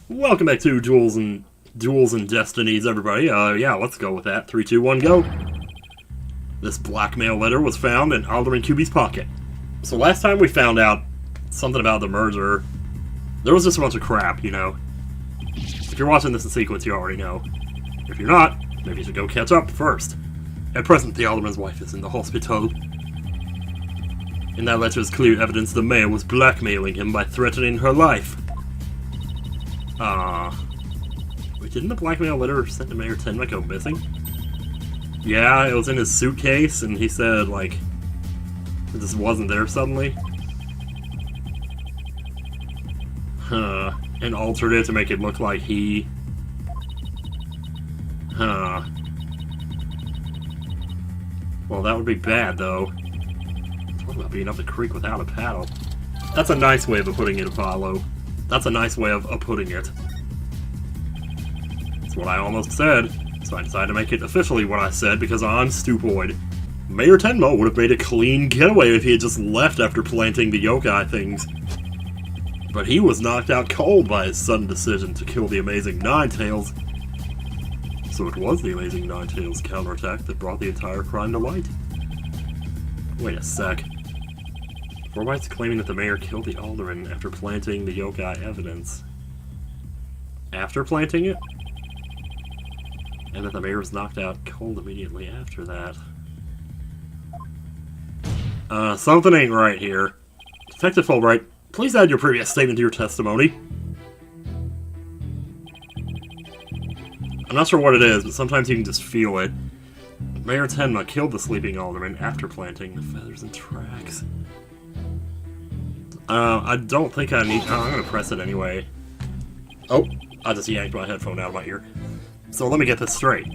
Welcome back to Duels and Destinies, everybody. Yeah, let's go with that. 3, 2, 1, go. This blackmail letter was found in Alderman QB's pocket. So last time we found out something about the murder, there was just a bunch of crap, you know. If you're watching this in sequence, you already know. If you're not, maybe you should go catch up first. At present, the Alderman's wife is in the hospital. In that letter is clear evidence the mayor was blackmailing him by threatening her life. Wait, didn't the blackmail letter sent to Mayor Tenma go missing? Yeah, it was in his suitcase, and he said, like, it just wasn't there suddenly. And altered it to make it look like he... Well, that would be bad, though. Talk about being up the creek without a paddle. That's a nice way of putting it, Apollo. That's a nice way of putting it. That's what I almost said, so I decided to make it officially what I said because I'm stupoid. Mayor Tenma would have made a clean getaway if he had just left after planting the yokai things. But he was knocked out cold by his sudden decision to kill the Amazing Ninetails. So it was the Amazing Ninetails' counterattack that brought the entire crime to light. Wait a sec. Wright's claiming that the mayor killed the alderman after planting the yokai evidence. After planting it? And that the mayor was knocked out cold immediately after that. Something ain't right here. Detective Fulbright, please add your previous statement to your testimony. I'm not sure what it is, but sometimes you can just feel it. Mayor Tenma killed the sleeping alderman after planting the feathers and tracks. I don't think I need... Oh, I'm gonna press it anyway. Oh, I just yanked my headphone out of my ear. So let me get this straight.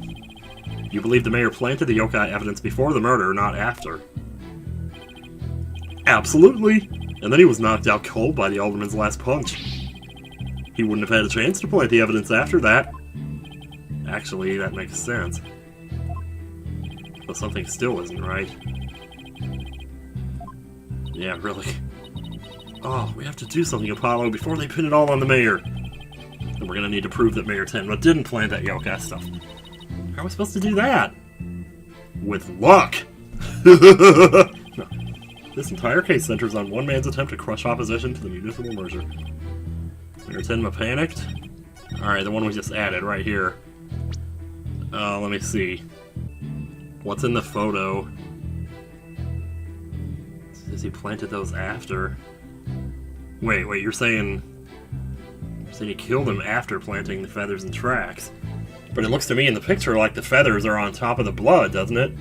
You believe the mayor planted the yokai evidence before the murder, not after? Absolutely! And then he was knocked out cold by the alderman's last punch. He wouldn't have had a chance to plant the evidence after that. Actually, that makes sense. But something still isn't right. Yeah, really. Oh, we have to do something, Apollo, before they pin it all on the mayor. And we're gonna need to prove that Mayor Tenma didn't plant that yokai stuff. How are we supposed to do that? With luck! No. This entire case centers on one man's attempt to crush opposition to the municipal merger. Mayor Tenma panicked? Alright, the one we just added, right here. Let me see. What's in the photo? Says he planted those after. Wait, you're saying he killed him after planting the feathers and tracks. But it looks to me in the picture like the feathers are on top of the blood, doesn't it?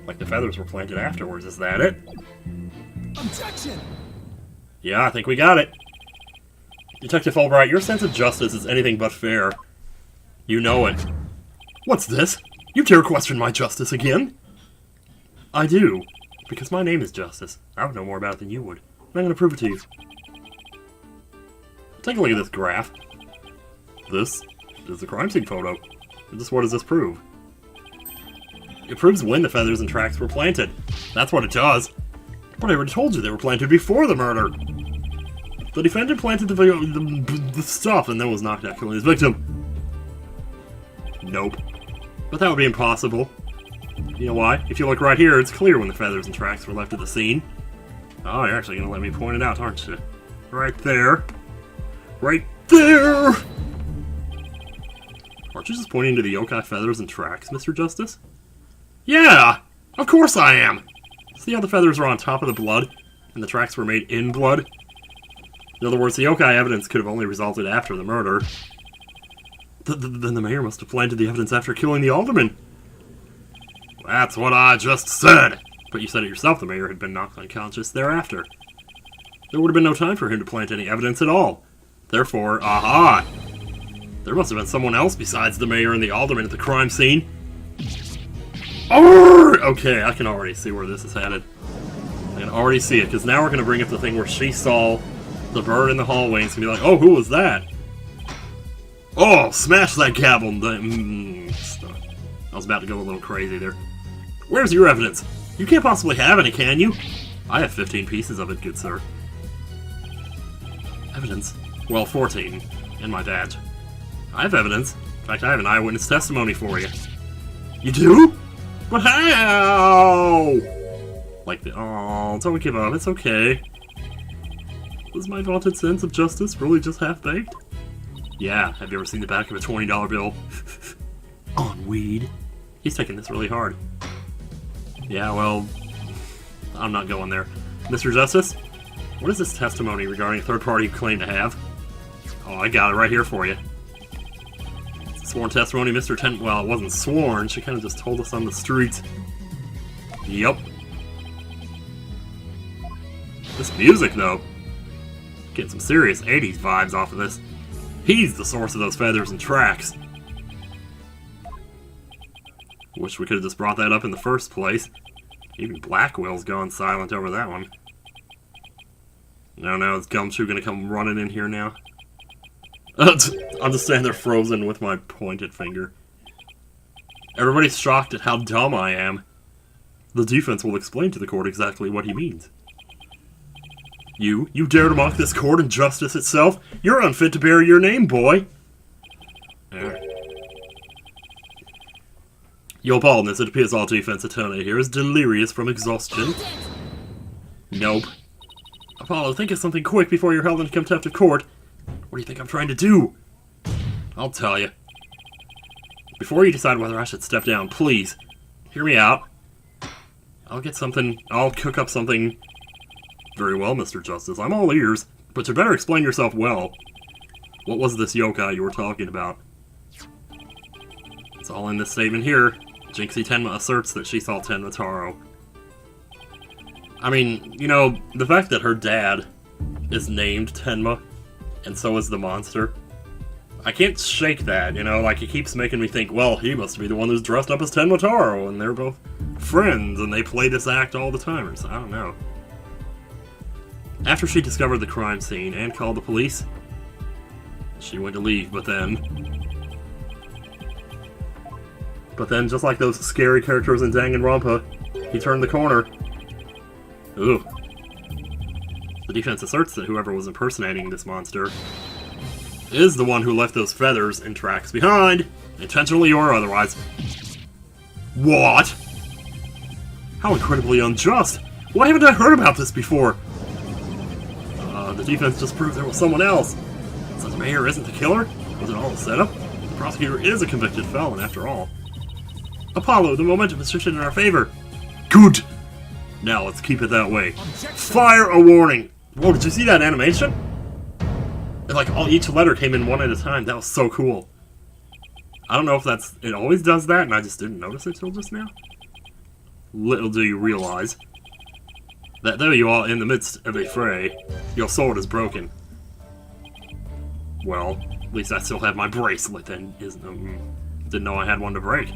Like the feathers were planted afterwards, is that it? Objection! Yeah, I think we got it. Detective Fulbright, your sense of justice is anything but fair. You know it. What's this? You dare question my justice again? I do. Because my name is Justice. I would know more about it than you would. And I'm going to prove it to you. Take a look at this graph. This is the crime scene photo. And just what does this prove? It proves when the feathers and tracks were planted. That's what it does. But I already told you they were planted before the murder. The defendant planted the stuff and then was knocked out killing his victim. Nope. But that would be impossible. You know why? If you look right here, it's clear when the feathers and tracks were left at the scene. Oh, you're actually going to let me point it out, aren't you? Right there. Right there! Aren't you just pointing to the yokai feathers and tracks, Mr. Justice? Yeah! Of course I am! See how the feathers are on top of the blood, and the tracks were made in blood? In other words, the yokai evidence could have only resulted after the murder. Then the mayor must have planted the evidence after killing the alderman. That's what I just said! But you said it yourself, the mayor had been knocked unconscious thereafter. There would have been no time for him to plant any evidence at all. Therefore, aha! There must have been someone else besides the mayor and the alderman at the crime scene. Arrgh! Okay, I can already see where this is headed. I can already see it, because now we're going to bring up the thing where she saw the bird in the hallway and it's going to be like, oh, who was that? Oh, smash that gavel! I was about to go a little crazy there. Where's your evidence? You can't possibly have any, can you? I have 15 pieces of it, good sir. Evidence? Well, 14. And my badge. I have evidence. In fact, I have an eyewitness testimony for you. You do? But how? Like the... Oh, don't give up. It's okay. Was my vaunted sense of justice really just half-baked? Yeah, have you ever seen the back of a $20 bill? On weed? He's taking this really hard. Yeah, well... I'm not going there. Mr. Justice? What is this testimony regarding a third party you claim to have? Oh, I got it right here for you. It's a sworn testimony, Mr. Well, it wasn't sworn. She kind of just told us on the streets. Yep. This music, though. Getting some serious 80s vibes off of this. He's the source of those feathers and tracks. Wish we could have just brought that up in the first place. Even Blackwell's gone silent over that one. No, is Gumshoe gonna come running in here now? I'm just standing there frozen with my pointed finger. Everybody's shocked at how dumb I am. The defense will explain to the court exactly what he means. You dare to mock this court and justice itself? You're unfit to bear your name, boy! Your baldness, it appears all defense attorney here is delirious from exhaustion. Nope. Apollo, think of something quick before you're held in contempt of court. What do you think I'm trying to do? I'll tell you. Before you decide whether I should step down, please, hear me out. I'll cook up something... Very well, Mr. Justice, I'm all ears, but you better explain yourself well. What was this yokai you were talking about? It's all in this statement here. Jinxie Tenma asserts that she saw Tenma Taro. I mean, you know, the fact that her dad is named Tenma, and so is the monster, I can't shake that, you know, like, it keeps making me think, well, he must be the one who's dressed up as Tenma Taro, and they're both friends, and they play this act all the time, or so, I don't know. After she discovered the crime scene and called the police, she went to leave, but then, just like those scary characters in Danganronpa, he turned the corner. Ooh. The defense asserts that whoever was impersonating this monster is the one who left those feathers and tracks behind, intentionally or otherwise. What? How incredibly unjust! Why haven't I heard about this before? The defense just proved there was someone else. Since Mayor isn't the killer, was it all a setup? The prosecutor is a convicted felon, after all. Apollo, the momentum is shifted in our favor. Good! Now let's keep it that way. Objection. Fire a warning! Whoa, did you see that animation? Like, each letter came in one at a time. That was so cool. I don't know if it always does that, and I just didn't notice it till just now. Little do you realize that though you are in the midst of a fray, your sword is broken. Well, at least I still have my bracelet, and didn't know I had one to break.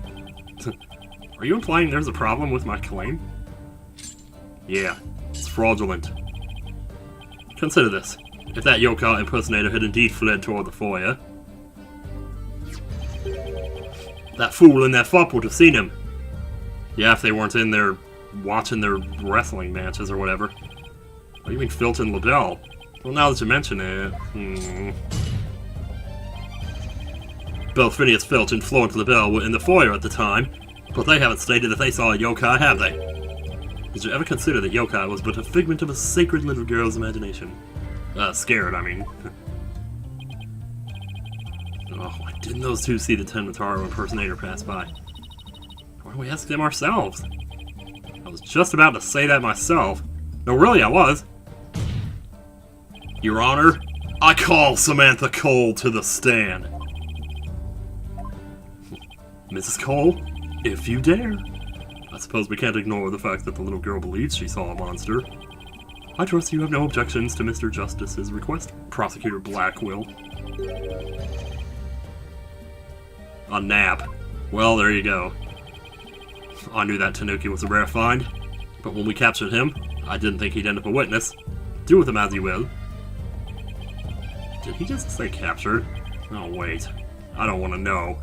Are you implying there's a problem with my claim? Yeah, it's fraudulent. Consider this. If that yokai impersonator had indeed fled toward the foyer, that fool in that fop would have seen him. Yeah, if they weren't in there watching their wrestling matches or whatever. What do you mean Filch and LaBelle? Well, now that you mention it, Both Phineas Filch and Florence LaBelle were in the foyer at the time, but they haven't stated that they saw a yokai, have they? Did you ever consider that yokai was but a figment of a sacred little girl's imagination? Scared, I mean. Oh, why didn't those two see the Tenma Taro impersonator pass by? Why don't we ask them ourselves? I was just about to say that myself. No, really, I was. Your Honor, I call Samantha Cole to the stand. Mrs. Cole, if you dare. I suppose we can't ignore the fact that the little girl believes she saw a monster. I trust you have no objections to Mr. Justice's request, Prosecutor Blackwell. A nap. Well, there you go. I knew that Tanuki was a rare find, but when we captured him, I didn't think he'd end up a witness. Do with him as you will. Did he just say captured? Oh, wait. I don't want to know.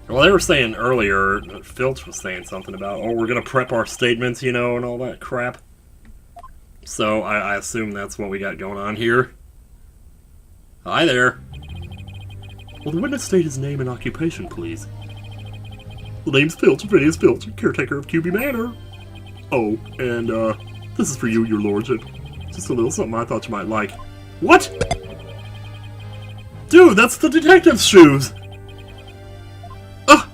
Well, they were saying earlier, Filch was saying something about, oh, we're gonna prep our statements, you know, and all that crap. So, I assume that's what we got going on here. Hi there. Will the witness state his name and occupation, please? The name's Filch, Phineas Filch, caretaker of QB Manor. Oh, and, this is for you, your lordship. Just a little something I thought you might like. What? Dude, that's the detective's shoes! Ugh!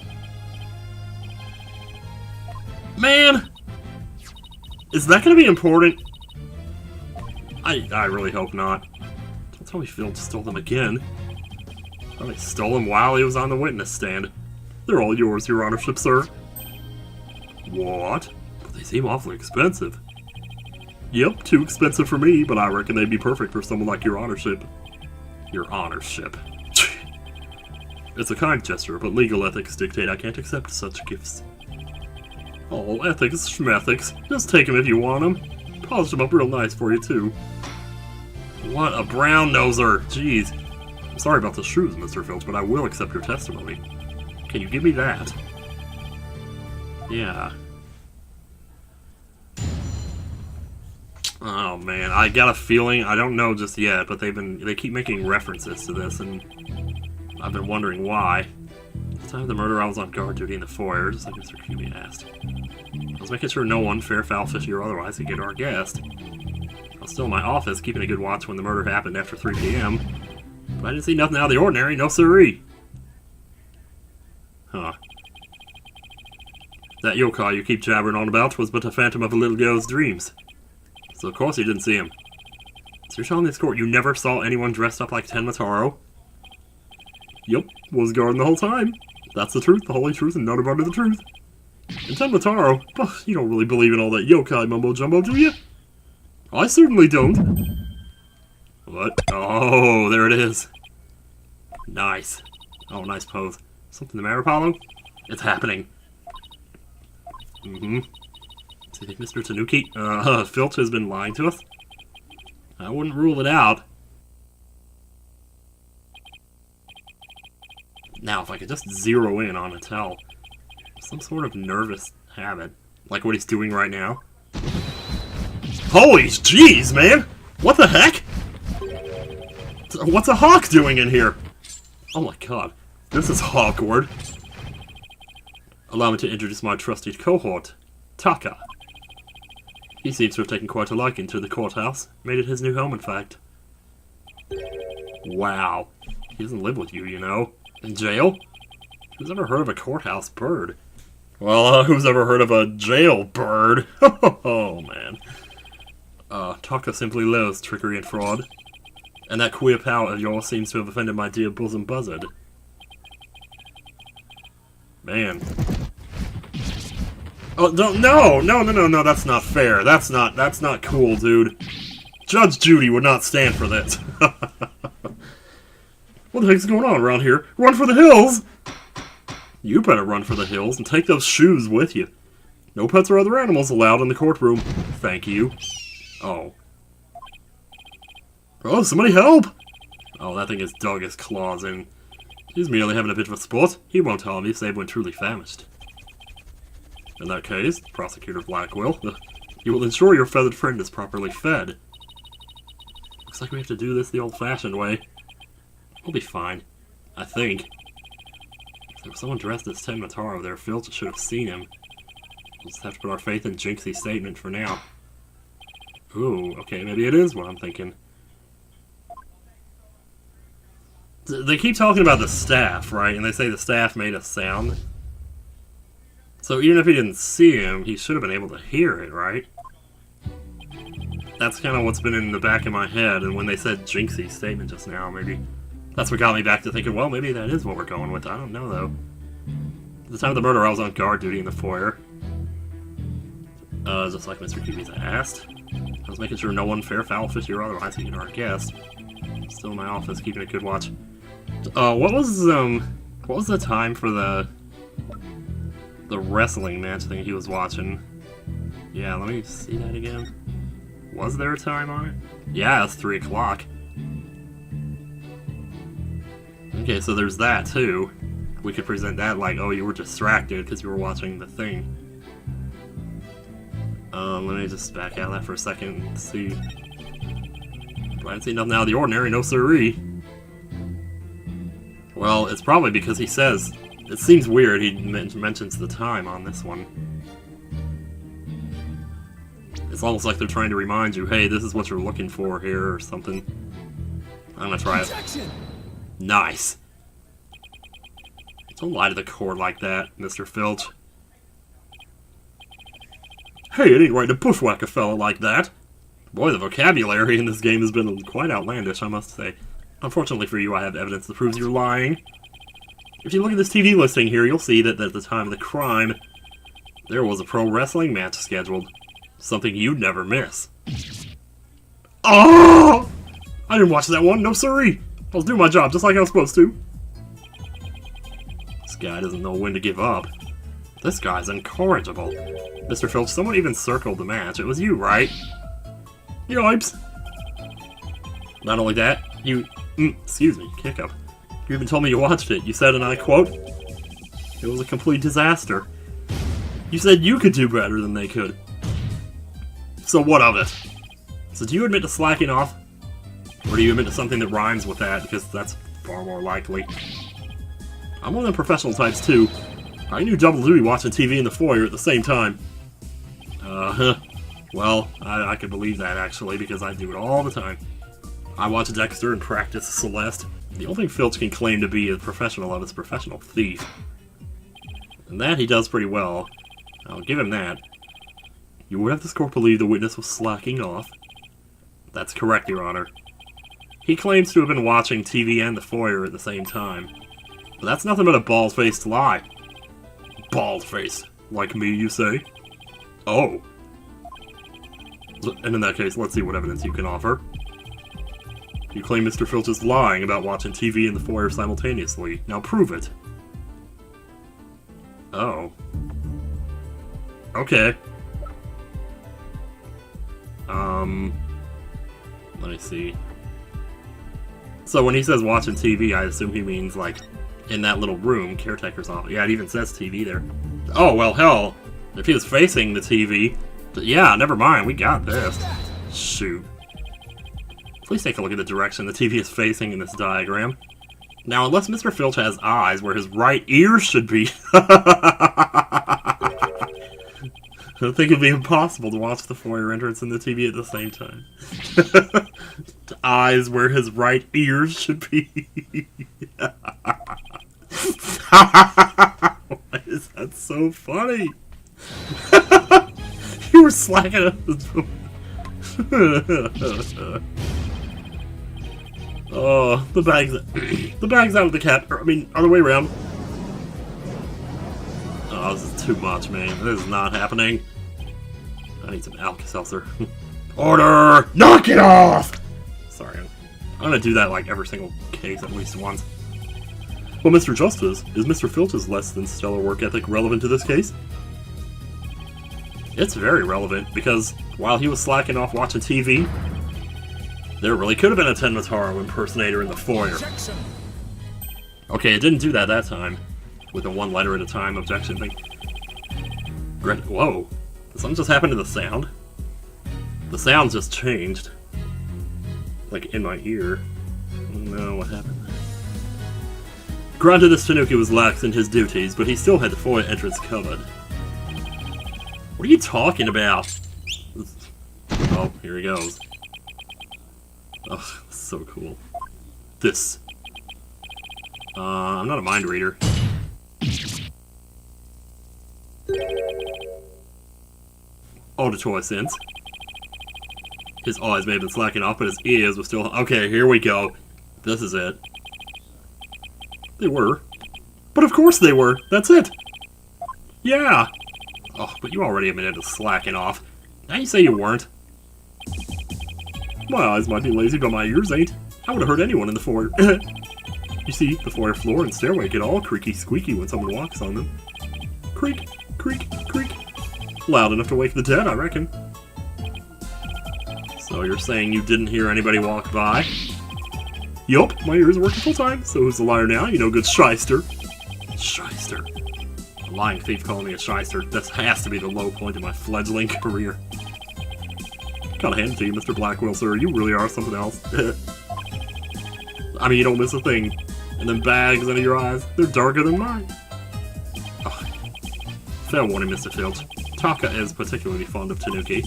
Man! Is that gonna be important? I really hope not. Don't tell me Filch stole them again. Oh, they stole them while he was on the witness stand. They're all yours, your honorship, sir. What? But they seem awfully expensive. Yep, too expensive for me, but I reckon they'd be perfect for someone like your honorship. Your honorship. It's a kind gesture, but legal ethics dictate I can't accept such gifts. Oh, ethics, schmethics. Just take them if you want them. Polish them up real nice for you, too. What a brown noser! Jeez. I'm sorry about the shoes, Mr. Filch, but I will accept your testimony. Can you give me that? Yeah. Oh man, I got a feeling, I don't know just yet, but they keep making references to this, and I've been wondering why. At the time of the murder, I was on guard duty in the foyer, just like Mr. QB asked. I was making sure no one, fair, foul, fishy, or otherwise, could get our guest. I was still in my office, keeping a good watch when the murder happened after 3 p.m., but I didn't see nothing out of the ordinary, no siree. Huh. That yokai you keep jabbering on about was but a phantom of a little girl's dreams. So of course you didn't see him. So you're telling this court you never saw anyone dressed up like Tenma Taro? Yup, was guarding the whole time. That's the truth, the holy truth, and nothing but the truth. And Tenma Taro, you don't really believe in all that yokai mumbo-jumbo, do you? I certainly don't. What? Oh, there it is. Nice. Oh, nice pose. Something the matter, Apollo? It's happening. Mm-hmm. So you think Mr. Tanuki, Filch has been lying to us? I wouldn't rule it out. Now, if I could just zero in on Attell. Some sort of nervous habit. Like what he's doing right now. Holy jeez, man! What the heck? What's a hawk doing in here? Oh my god. This is awkward. Allow me to introduce my trusted cohort, Taka. He seems to have taken quite a liking to the courthouse. Made it his new home, in fact. Wow. He doesn't live with you, you know. In jail? Who's ever heard of a courthouse bird? Well, who's ever heard of a jail bird? Oh, man. Taka simply loves trickery and fraud. And that queer pal of yours seems to have offended my dear bosom buzzard. Man. Oh, no, that's not fair. That's not cool, dude. Judge Judy would not stand for this. What the heck's going on around here? Run for the hills! You better run for the hills and take those shoes with you. No pets or other animals allowed in the courtroom. Thank you. Oh. Oh, somebody help! Oh, that thing has dug his claws in. He's merely having a bit of a sport. He won't harm you save when truly famished. In that case, Prosecutor Blackwell, you will ensure your feathered friend is properly fed. Looks like we have to do this the old-fashioned way. We'll be fine. I think. If there was someone dressed as Tenma Taro there, Filch should have seen him. We'll just have to put our faith in Jinxie's statement for now. Ooh, okay, maybe it is what I'm thinking. They keep talking about the staff, right? And they say the staff made a sound. So even if he didn't see him, he should have been able to hear it, right? That's kind of what's been in the back of my head, and when they said Jinxie's statement just now, maybe that's what got me back to thinking, well, maybe that is what we're going with. I don't know, though. At the time of the murder, I was on guard duty in the foyer. Just like Mr. QB's asked. I was making sure no one, fair, foul, fishy, or otherwise, even our guest. Still in my office, keeping a good watch. What was the time for the wrestling match thing he was watching? Yeah, let me see that again. Was there a time on it? Yeah, it's 3 o'clock. Okay, so there's that, too. We could present that like, oh, you were distracted because you were watching the thing. Let me just back out of that for a second and see. I didn't see nothing out of the ordinary, no siree. Well, it's probably because he says... It seems weird he mentions the time on this one. It's almost like they're trying to remind you, hey, this is what you're looking for here, or something. I'm gonna try it. Objection! Nice! Don't lie to the court like that, Mr. Filch. Hey, it ain't right to bushwhack a fella like that! Boy, the vocabulary in this game has been quite outlandish, I must say. Unfortunately for you, I have evidence that proves you're lying. If you look at this TV listing here, you'll see that at the time of the crime, there was a pro wrestling match scheduled. Something you'd never miss. Oh! I didn't watch that one, no siree! I was doing my job just like I was supposed to. This guy doesn't know when to give up. This guy's incorrigible. Mr. Filch, someone even circled the match. It was you, right? Yipes! Not only that, you... excuse me, hiccup. You even told me you watched it. You said, and I quote, "It was a complete disaster." You said you could do better than they could. So what of it? So do you admit to slacking off? Or do you admit to something that rhymes with that, because that's far more likely? I'm one of the professional types too. I knew double duty watching TV in the foyer at the same time. Well, I could believe that actually, because I do it all the time. I watch Dexter and practice Celeste. The only thing Filch can claim to be a professional of is professional thief. And that he does pretty well. I'll give him that. You would have this court believe the witness was slacking off? That's correct, Your Honor. He claims to have been watching TV and the foyer at the same time. But that's nothing but a bald-faced lie. Bald-faced. Like me, you say? Oh. And in that case, let's see what evidence you can offer. You claim Mr. Filch is lying about watching TV and the foyer simultaneously. Now prove it. Oh. Okay. Let me see. So when he says watching TV, I assume he means, like, in that little room, caretaker's office. Yeah, it even says TV there. Oh, well, hell. If he was facing the TV... Yeah, never mind, we got this. Shoot. Please take a look at the direction the TV is facing in this diagram. Now, unless Mr. Filch has eyes where his right ear should be... I think it'd be impossible to watch the foyer entrance and the TV at the same time. Eyes where his right ear should be. Why is that so funny? You were slacking up. Oh, the bag's out of the cat. I mean, other way around. Oh, this is too much, man. This is not happening. I need some Alka-Seltzer. Order! Knock it off! Sorry, I'm gonna do that like every single case at least once. Well, Mr. Justice, is Mr. Filch's less than stellar work ethic relevant to this case? It's very relevant, because while he was slacking off watching TV, there really could have been a Ten Mataro impersonator in the foyer. Objection. Okay, it didn't do that time, with a one letter at a time objection thing. Whoa, did something just happen to the sound? The sound just changed. Like, in my ear. No, what happened? Granted, this Tanuki was lax in his duties, but he still had the foyer entrance covered. What are you talking about? Oh, here he goes. Oh, so cool. This. I'm not a mind reader. Auditory sense. His eyes may have been slacking off, but his ears were still... Okay, here we go. This is it. They were. But of course they were. That's it. Yeah. Oh, but you already admitted to slacking off. Now you say you weren't. My eyes might be lazy, but my ears ain't. I would have hurt anyone in the foyer. You see, the foyer floor and stairway get all creaky squeaky when someone walks on them. Creak, creak, creak. Loud enough to wake the dead, I reckon. So you're saying you didn't hear anybody walk by? Yup, my ears are working full time, so who's the liar now? You know, good shyster. Shyster. A lying thief calling me a shyster. That has to be the low point of my fledgling career. Gotta hand it to you, Mr. Blackwell, sir. You really are something else. I mean, you don't miss a thing. And then bags under your eyes. They're darker than mine. Oh. Fair warning, Mr. Filch. Taka is particularly fond of Tanuki.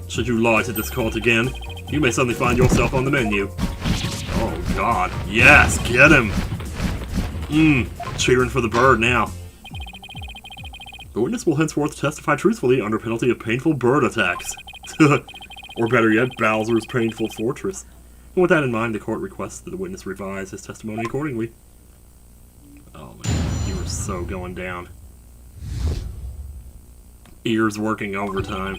Should you lie to this court again, you may suddenly find yourself on the menu. Oh god. Yes, get him! Cheering for the bird now. The witness will henceforth testify truthfully under penalty of painful bird attacks. Or better yet, Bowser's painful fortress. And with that in mind, the court requests that the witness revise his testimony accordingly. Oh man, you were so going down. Ears working overtime.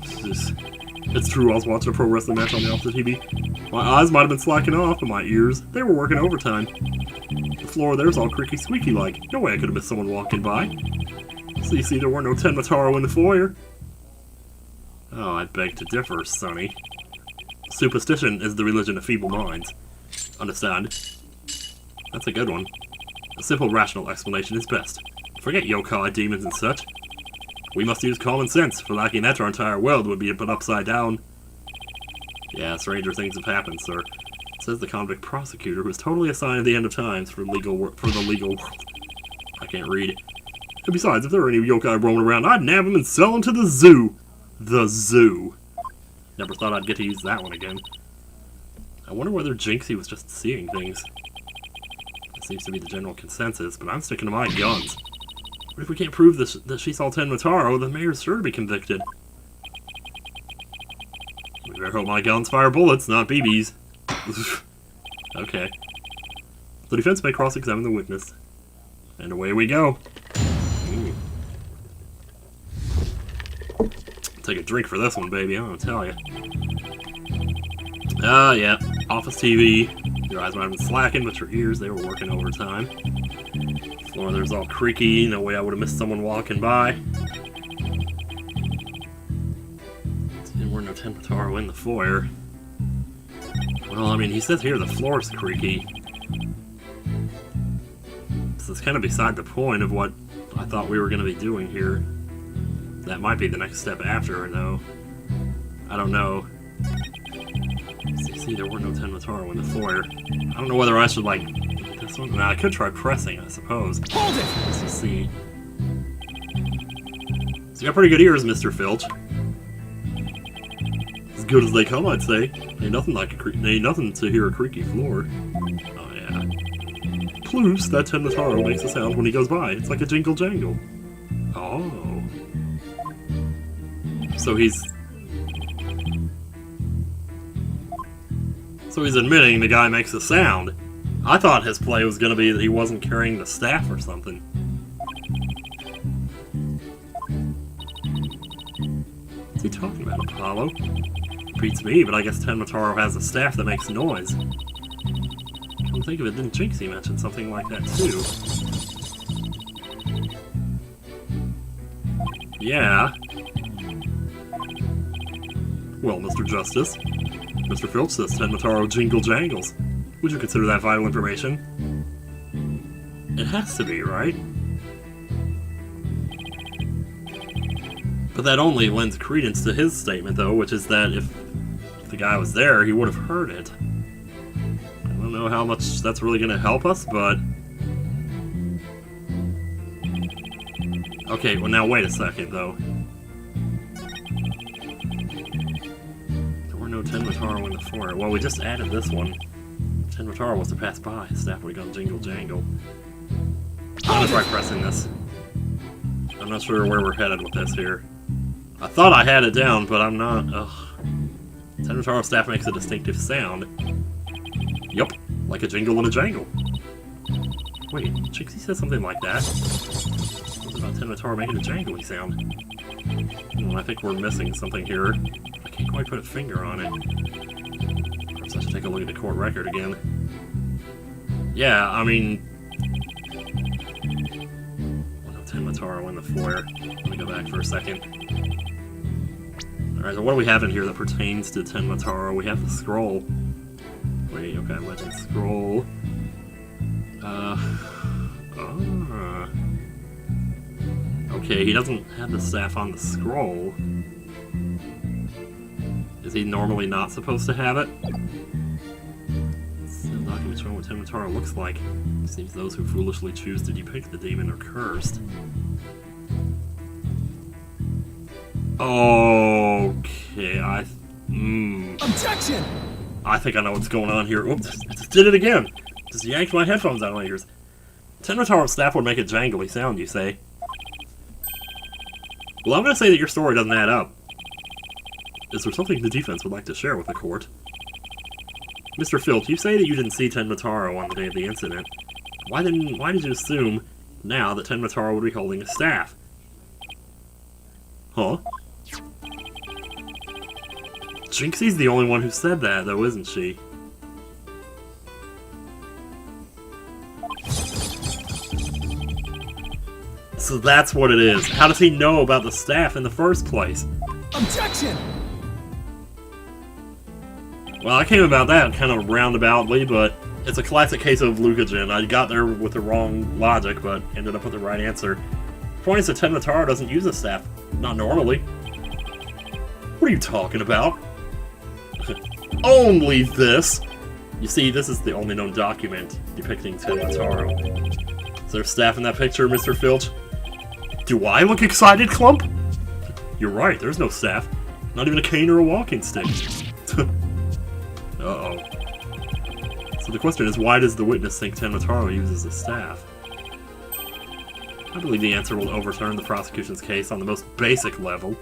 It's true, I was watching a pro wrestling match on the opposite TV. My eyes might have been slacking off, but my ears, they were working overtime. The floor there's all creaky squeaky like. No way I could have missed someone walking by. So you see, there were no Tenmataro in the foyer. Oh, I beg to differ, Sonny. Superstition is the religion of feeble minds. Understand? That's a good one. A simple, rational explanation is best. Forget yokai, demons, and such. We must use common sense, for lacking that our entire world would be put upside down. Yeah, stranger things have happened, sir. Says the convict prosecutor, who is totally assigned at the end of times for the legal world. I can't read. And besides, if there were any yokai roaming around, I'd nab them and sell them to the zoo. The zoo. Never thought I'd get to use that one again. I wonder whether Jinxie was just seeing things. That seems to be the general consensus, but I'm sticking to my guns. But if we can't prove that she saw Tenmataro, the mayor's sure to be convicted. We better hope my guns fire bullets, not BBs. Okay. The defense may cross-examine the witness. And away we go. Ooh. Take a drink for this one, baby, I'm gonna tell you. Yeah. Office TV. Your eyes might have been slacking, but your ears, they were working overtime. Floor there's all creaky, no way I would have missed someone walking by. There were no Tenmataro in the foyer. Well, I mean, he says here the floor's creaky. So it's kind of beside the point of what I thought we were going to be doing here. That might be the next step after, though. I don't know. See, there were no Tenmataro in the foyer. I don't know whether I should, like, this one. Nah, I could try pressing, I suppose. Hold it! Let's see. So you got pretty good ears, Mr. Filch. As good as they come, I'd say. Ain't nothing to hear a creaky floor. Oh yeah. Plus, that Tenmataro makes a sound when he goes by. It's like a jingle jangle. Oh. So he's admitting the guy makes a sound. I thought his play was going to be that he wasn't carrying the staff or something. What's he talking about, Apollo? Beats me, but I guess Tenmataro has a staff that makes noise. Come think of it, didn't Jinxie mention something like that too? Yeah. Well, Mr. Justice, Mr. Filch says Tenmataro jingle jangles. Would you consider that vital information? It has to be, right? But that only lends credence to his statement, though, which is that if the guy was there, he would have heard it. I don't know how much that's really going to help us, but... Okay, well now wait a second, though. There were no Tenmataro in the foyer. Well, we just added this one. Tenmataro was to pass by. His staff would have gone jingle jangle. I'm gonna try pressing this. I'm not sure where we're headed with this here. I thought I had it down, but I'm not. Ugh. Tenmataro staff makes a distinctive sound. Yup, like a jingle and a jangle. Wait, Jinxie said something like that? Something about Tenmataro making a jangly sound. I think we're missing something here. I can't quite put a finger on it. Perhaps I should take a look at the court record again. Yeah, I mean... no Tenmataro in the foyer. Let me go back for a second. Alright, so what do we have in here that pertains to Tenmataro? We have the scroll. Wait, okay, legend scroll. Okay, he doesn't have the staff on the scroll. Is he normally not supposed to have it? Document showing what Tenmataro looks like. It seems those who foolishly choose to depict the demon are cursed. Okay, Objection! I think I know what's going on here. Oops, I just did it again! Just yanked my headphones out of my ears. Tenmataro's staff would make a jangly sound, you say? Well, I'm gonna say that your story doesn't add up. Is there something the defense would like to share with the court? Mr. Filch, you say that you didn't see Tenmataro on the day of the incident. Why did you assume now that Tenmataro would be holding a staff? Huh? Jinxie's the only one who said that, though, isn't she? So that's what it is. How does he know about the staff in the first place? Objection! Well, I came about that kind of roundaboutly, but it's a classic case of Lucagen. I got there with the wrong logic, but ended up with the right answer. The point is that Tenmataro doesn't use a staff. Not normally. What are you talking about? Only this! You see, this is the only known document depicting Tenmataro. Is there a staff in that picture, Mr. Filch? Do I look excited, Clump? You're right, there's no staff. Not even a cane or a walking stick. Uh-oh. So the question is, why does the witness think Tenmataro uses a staff? I believe the answer will overturn the prosecution's case on the most basic level.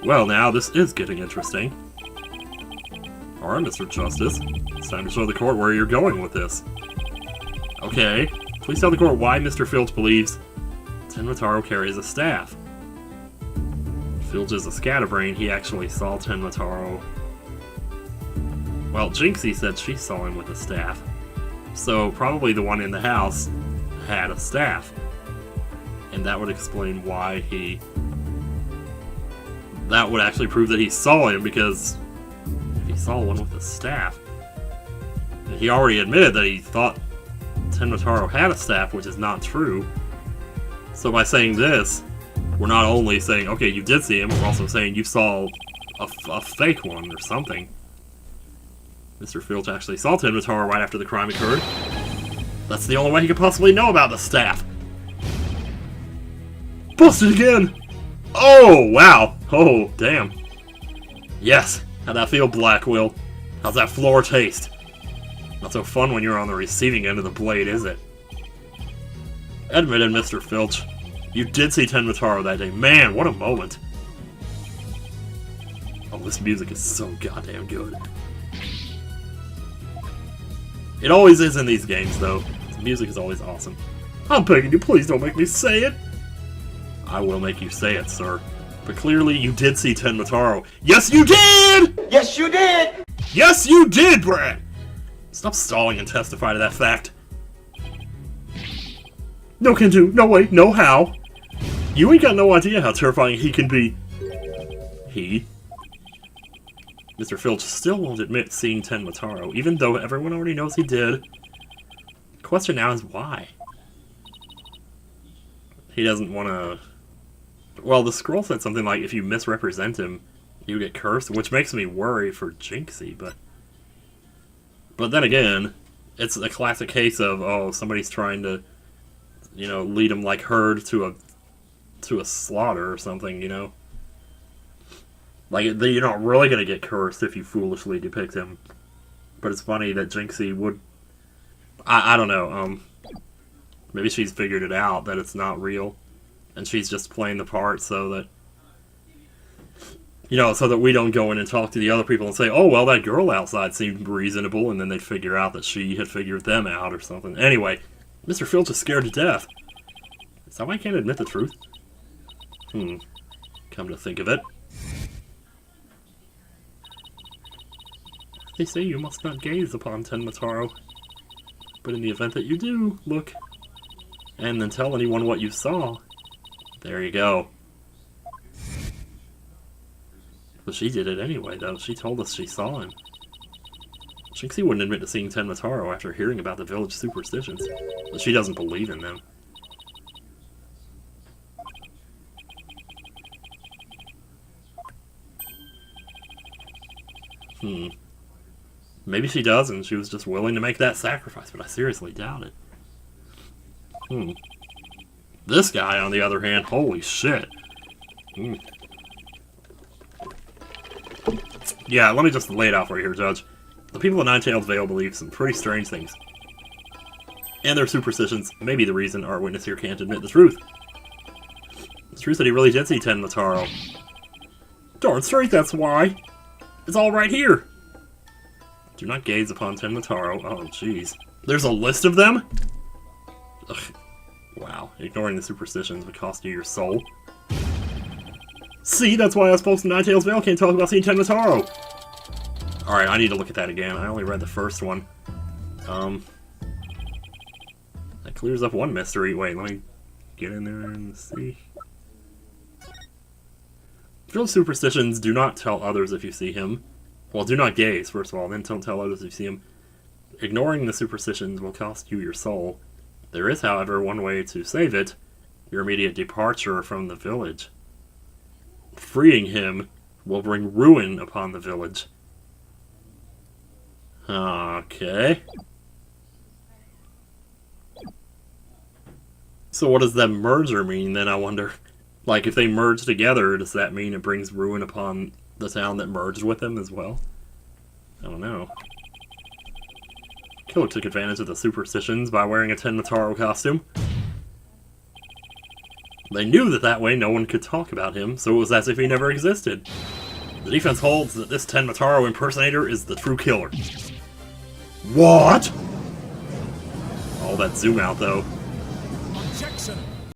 Well, now, this is getting interesting. Alright, Mr. Justice. It's time to show the court where you're going with this. Okay. Please tell the court why Mr. Filch believes Tenmataro carries a staff. Filch is a scatterbrain. He actually saw Tenmataro. Well, Jinxie said she saw him with a staff. So, probably the one in the house had a staff. And that would explain why he... That would actually prove that he saw him, because he saw one with a staff. And he already admitted that he thought Tenmataro had a staff, which is not true. So by saying this, we're not only saying, okay, you did see him, we're also saying you saw a fake one or something. Mr. Filch actually saw Tenmataro right after the crime occurred. That's the only way he could possibly know about the staff. Busted again! Oh, wow! Oh, damn. Yes! How'd that feel, Black Will? How's that floor taste? Not so fun when you're on the receiving end of the blade, is it? Admitted, Mr. Filch. You did see Tenmataro that day. Man, what a moment. Oh, this music is so goddamn good. It always is in these games, though. The music is always awesome. I'm begging you, please don't make me say it! I will make you say it, sir. But clearly, you did see Tenmataro. Yes, you did! Yes, you did! Yes, you did, Brad! Stop stalling and testify to that fact. No can do, no way, no how. You ain't got no idea how terrifying he can be. He? Mr. Filch still won't admit seeing Tenmataro, even though everyone already knows he did. The question now is why? He doesn't want to... Well, the scroll said something like, if you misrepresent him, you get cursed, which makes me worry for Jinxie, but... But then again, it's a classic case of, oh, somebody's trying to, you know, lead him like herd to a slaughter or something, you know? Like, you're not really gonna get cursed if you foolishly depict him. But it's funny that Jinxie would... I don't know, maybe she's figured it out, that it's not real. And she's just playing the part so that... You know, so that we don't go in and talk to the other people and say, oh, well, that girl outside seemed reasonable, and then they figure out that she had figured them out or something. Anyway, Mr. Filch is scared to death. Is that why I can't admit the truth? Come to think of it. They say you must not gaze upon Tenmataro. But in the event that you do, look, and then tell anyone what you saw, there you go. But she did it anyway, though. She told us she saw him. Jinxie wouldn't admit to seeing Tenmataro after hearing about the village superstitions, but she doesn't believe in them. Maybe she does, and she was just willing to make that sacrifice, but I seriously doubt it. This guy, on the other hand, holy shit. Yeah, let me just lay it out for you here, Judge. The people of Nine-Tailed Vale believe some pretty strange things. And their superstitions may be the reason our witness here can't admit the truth. It's true that he really did see Ten Mataro. Darn straight, that's why. It's all right here. Do not gaze upon Ten Mataro. Oh, jeez. There's a list of them? Ugh. Wow. Ignoring the superstitions would cost you your soul. See, that's why us folks in Nine-Tailed Vale can't talk about seeing Ten Mataro. Alright, I need to look at that again. I only read the first one. That clears up one mystery. Wait, let me get in there and see. Filch superstitions: do not tell others if you see him. Well, do not gaze, first of all, then don't tell others if you see him. Ignoring the superstitions will cost you your soul. There is, however, one way to save it: your immediate departure from the village. Freeing him will bring ruin upon the village. Okay. So what does that merger mean, then, I wonder? Like, if they merge together, does that mean it brings ruin upon the town that merged with them as well? I don't know. Killer took advantage of the superstitions by wearing a Ten Mataro costume. They knew that way no one could talk about him, so it was as if he never existed. The defense holds that this Ten Mataro impersonator is the true killer. What? All that zoom out, though.